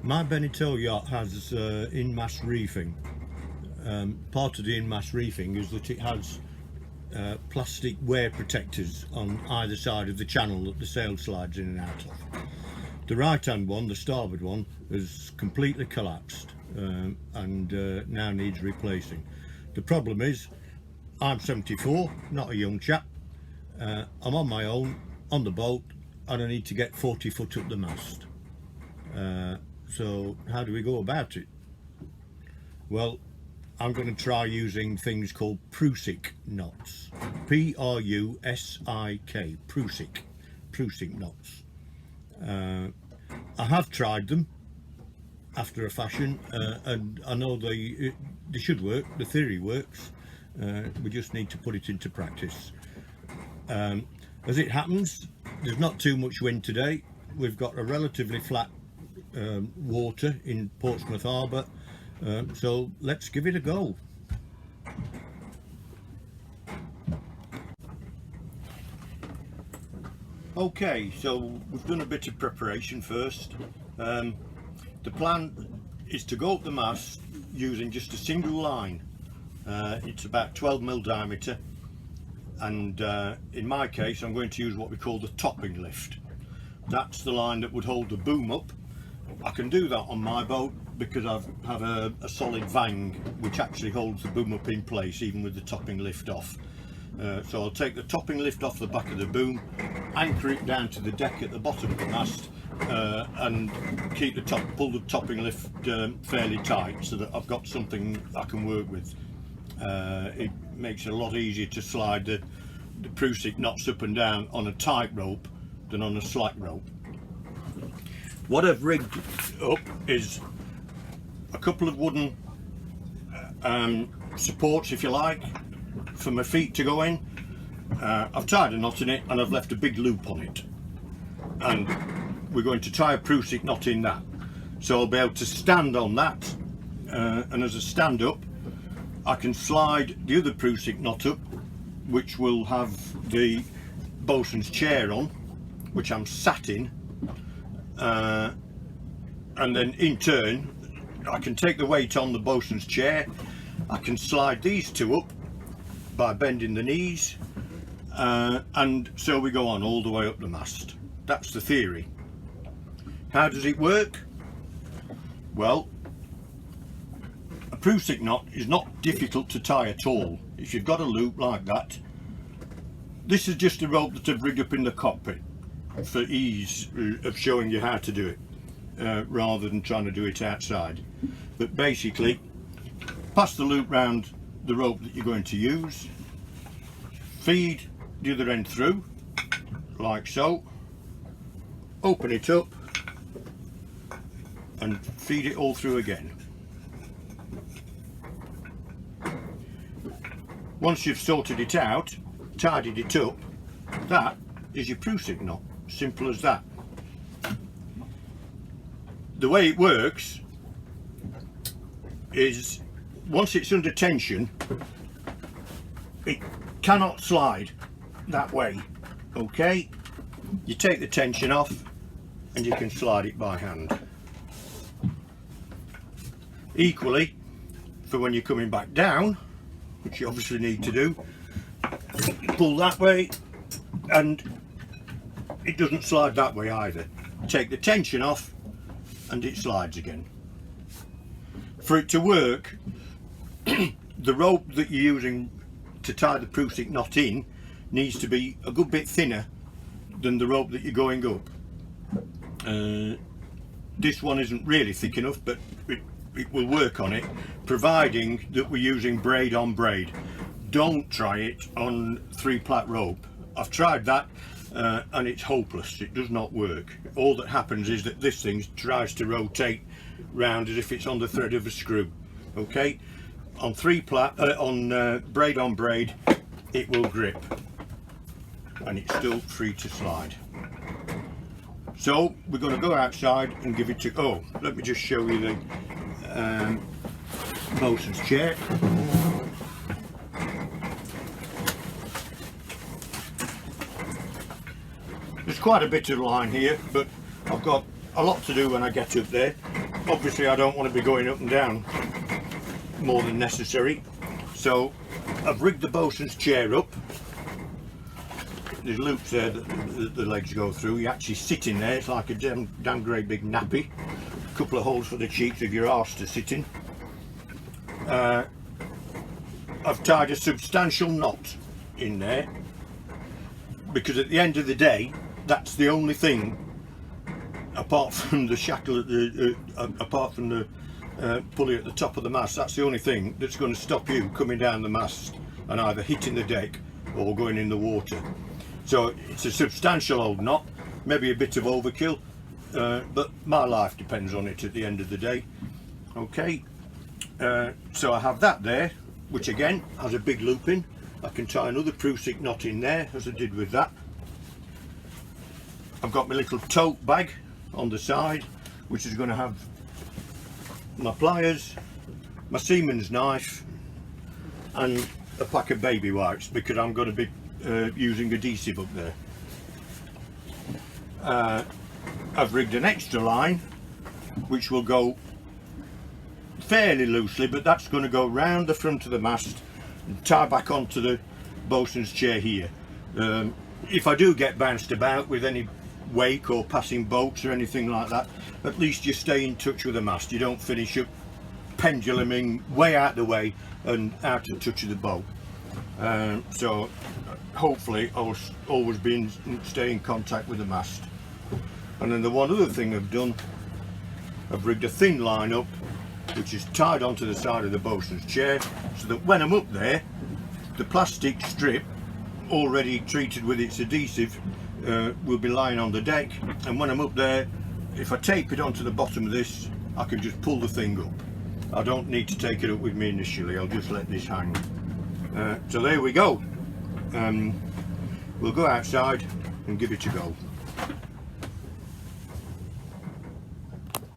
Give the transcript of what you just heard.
My Beneteau yacht has in-mast reefing. Part of the in-mast reefing is that it has plastic wear protectors on either side of the channel that the sail slides in and out of. The right hand one, the starboard one, has completely collapsed and now needs replacing. The problem is I'm 74, not a young chap. I'm on my own on the boat and I need to get 40 foot up the mast. So how do we go about it? Well, I'm going to try using things called Prusik knots. P-R-U-S-I-K, Prusik knots. I have tried them after a fashion and I know they should work, the theory works. We just need to put it into practice. As it happens, there's not too much wind today. We've got a relatively flat water in Portsmouth Harbour, so let's give it a go. Okay, so we've done a bit of preparation first. The plan is to go up the mast using just a single line. It's about 12mm diameter, and in my case I'm going to use what we call the topping lift. That's the line that would hold the boom up. I can do that on my boat because I have a solid vang which actually holds the boom up in place even with the topping lift off. So I'll take the topping lift off the back of the boom, anchor it down to the deck at the bottom of the mast, and keep pull the topping lift fairly tight so that I've got something I can work with. It makes it a lot easier to slide the Prusik knots up and down on a tight rope than on a slack rope. What I've rigged up is a couple of wooden supports, if you like, for my feet to go in. I've tied a knot in it and I've left a big loop on it, and we're going to tie a Prusik knot in that, so I'll be able to stand on that, and as I stand up I can slide the other Prusik knot up, which will have the bosun's chair on, which I'm sat in, and then in turn I can take the weight on the bosun's chair. I can slide these two up by bending the knees, and so we go on all the way up the mast. That's the theory. How does it work? Well, a Prusik knot is not difficult to tie at all. If you've got a loop like that, this is just a rope that I've rigged up in the cockpit for ease of showing you how to do it, rather than trying to do it outside. But basically, pass the loop round the rope that you're going to use, feed the other end through like so, open it up and feed it all through again. Once you've sorted it out, tidied it up, that is your Prusik knot. Simple as that. The way it works is once it's under tension, it cannot slide that way. Okay, you take the tension off and you can slide it by hand. Equally, for when you're coming back down, which you obviously need to do, pull that way and it doesn't slide that way either. Take the tension off and it slides again. For it to work, the rope that you're using to tie the Prusik knot in needs to be a good bit thinner than the rope that you're going up. This one isn't really thick enough, but it will work on it, providing that we're using braid on braid. Don't try it on 3-plait rope. I've tried that and it's hopeless. It does not work. All that happens is that this thing tries to rotate round as if it's on the thread of a screw. Okay, on 3-plait on braid on braid, it will grip and it's still free to slide. So we're going to go outside and give it a let me just show you the bosun's chair. There's quite a bit of line here, but I've got a lot to do when I get up there. Obviously I don't want to be going up and down more than necessary, so I've rigged the bosun's chair up. There's loops there that the legs go through. You actually sit in there, it's like a damn great big nappy. A couple of holes for the cheeks of your arse to sit in. I've tied a substantial knot in there, because at the end of the day that's the only thing, apart from the shackle at the apart from the pulley at the top of the mast, that's the only thing that's going to stop you coming down the mast and either hitting the deck or going in the water. So it's a substantial old knot, maybe a bit of overkill, but my life depends on it at the end of the day. Okay, so I have that there, which again has a big loop in. I can tie another Prusik knot in there, as I did with that. I've got my little tote bag on the side, which is going to have my pliers, my seaman's knife, and a pack of baby wipes, because I'm going to be using adhesive up there. I've rigged an extra line which will go fairly loosely, but that's going to go round the front of the mast and tie back onto the bosun's chair here. If I do get bounced about with any wake or passing boats or anything like that, at least you stay in touch with the mast. You don't finish up penduluming way out the way and out of touch of the boat. So hopefully I'll always stay in contact with the mast. And then the one other thing I've done, I've rigged a thin line up which is tied onto the side of the bosun's chair, so that when I'm up there, the plastic strip already treated with its adhesive will be lying on the deck, and when I'm up there, if I tape it onto the bottom of this, I can just pull the thing up. I don't need to take it up with me initially, I'll just let this hang. So there we go. We'll go outside and give it a go.